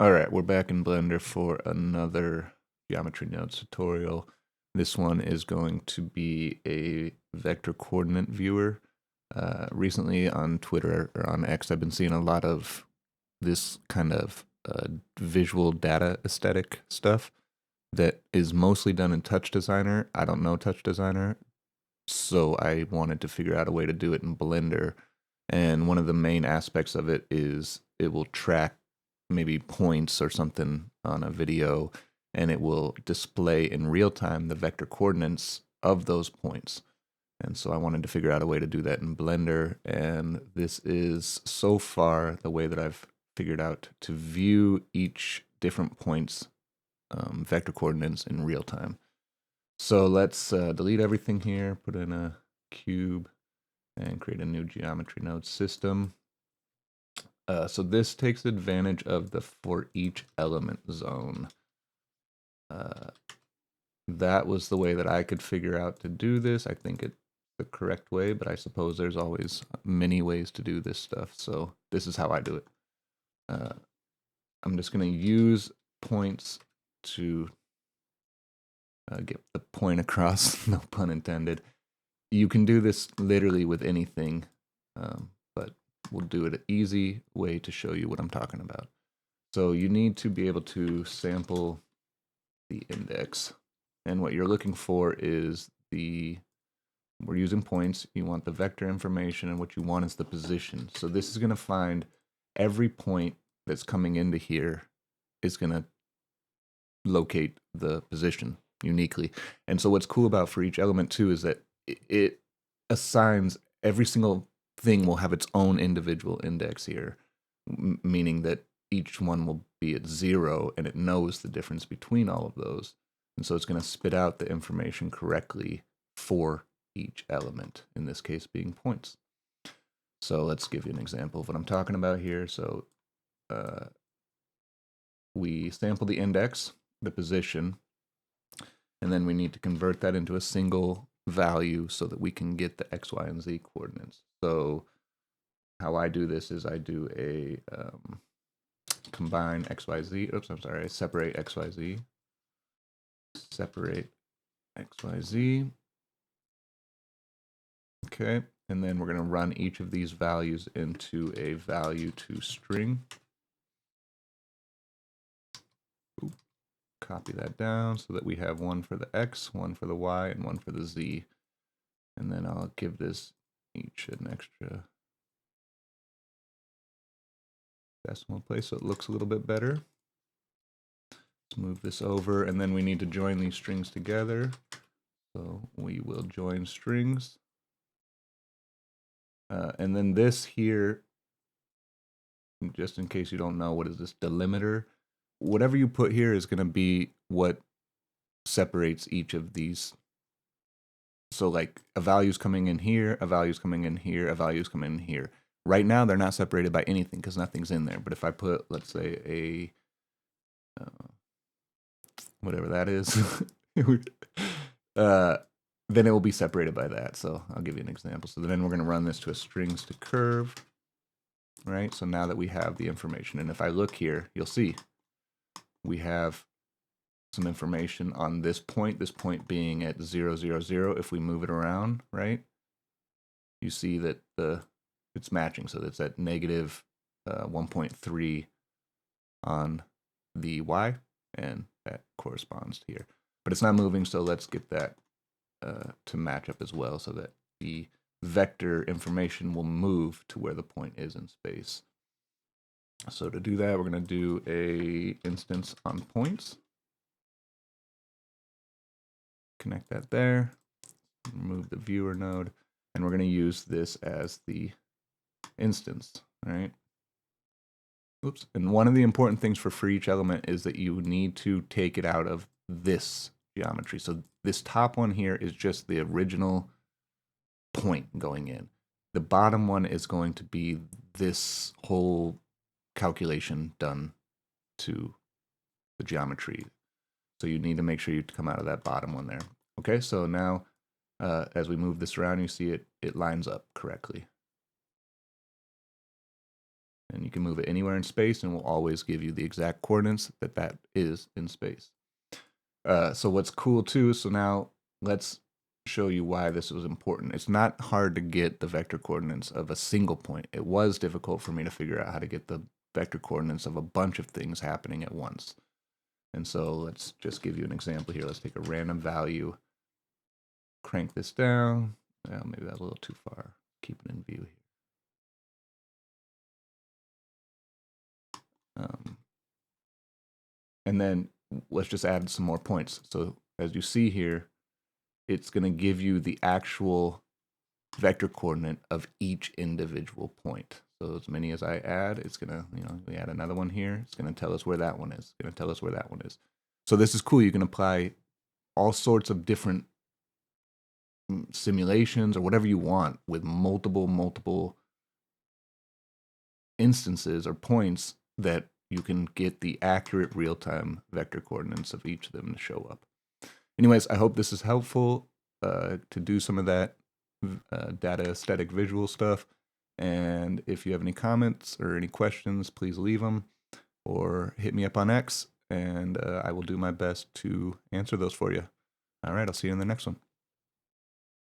Alright, we're back in Blender for another Geometry Nodes tutorial. This one is going to be a vector coordinate viewer. Recently on Twitter or on X, I've been seeing a lot of this kind of visual data aesthetic stuff that is mostly done in Touch Designer. I don't know Touch Designer, so I wanted to figure out a way to do it in Blender. And one of the main aspects of it is it will track maybe points or something on a video, and it will display in real time the vector coordinates of those points. And so I wanted to figure out a way to do that in Blender, and this is so far the way that I've figured out to view each different point's vector coordinates in real time. So let's delete everything here, put in a cube, and create a new geometry node system. So this takes advantage of the for each element zone. That was the way that I could figure out to do this. I think it's the correct way, but I suppose there's always many ways to do this stuff. So this is how I do it. I'm just going to use points to get the point across, no pun intended. You can do this literally with anything, but we'll do it an easy way to show you what I'm talking about. So you need to be able to sample the index. And what you're looking for is we're using points. You want the vector information, and what you want is the position. So this is going to find every point that's coming into here is going to locate the position uniquely. And so what's cool about for each element too is that it assigns every single thing will have its own individual index here, meaning that each one will be at 0 and it knows the difference between all of those. And so it's going to spit out the information correctly for each element, in this case being points. So let's give you an example of what I'm talking about here. So we sample the index, the position, and then we need to convert that into a single value so that we can get the x, y, and z coordinates. So how I do this is I do a combine x, y, z. Oops, I'm sorry. I separate x, y, z. Separate x, y, z. Okay, and then we're going to run each of these values into a value to string. Ooh, copy that down so that we have one for the x, one for the y, and one for the z. And then I'll give this each an extra decimal place so it looks a little bit better. Let's move this over, and then we need to join these strings together. So we will join strings. And then this here, just in case you don't know, what is this delimiter? Whatever you put here is going to be what separates each of these. So like a value's coming in here, a value's coming in here, a value's coming in here. Right now they're not separated by anything because nothing's in there. But if I put, let's say, a whatever that is, then it will be separated by that. So I'll give you an example. So then we're going to run this to a strings to curve, right? So now that we have the information, and if I look here, you'll see we have some information on this point being at 0, 0, 0. If we move it around, right, you see that it's matching. So that's at negative 1.3 on the y, and that corresponds to here. But it's not moving, so let's get that to match up as well so that the vector information will move to where the point is in space. So to do that, we're going to do a instance on points. Connect that there. Remove the viewer node, and we're going to use this as the instance, right? Oops. And one of the important things for each element is that you need to take it out of this geometry. So this top one here is just the original point going in. The bottom one is going to be this whole calculation done to the geometry. So you need to make sure you come out of that bottom one there. Okay, so now as we move this around, you see it lines up correctly. And you can move it anywhere in space and will always give you the exact coordinates that is in space. So what's cool too, so now let's show you why this was important. It's not hard to get the vector coordinates of a single point. It was difficult for me to figure out how to get the vector coordinates of a bunch of things happening at once. And so let's just give you an example here. Let's take a random value, crank this down. Well, maybe that's a little too far. Keep it in view here. And then let's just add some more points. So as you see here, it's going to give you the actual vector coordinate of each individual point. So as many as I add, it's going to, we add another one here. It's going to tell us where that one is. It's going to tell us where that one is. So this is cool. You can apply all sorts of different simulations or whatever you want with multiple instances or points that you can get the accurate real-time vector coordinates of each of them to show up. Anyways, I hope this is helpful to do some of that data aesthetic visual stuff. And if you have any comments or any questions, please leave them or hit me up on X, and I will do my best to answer those for you. All right, I'll see you in the next one.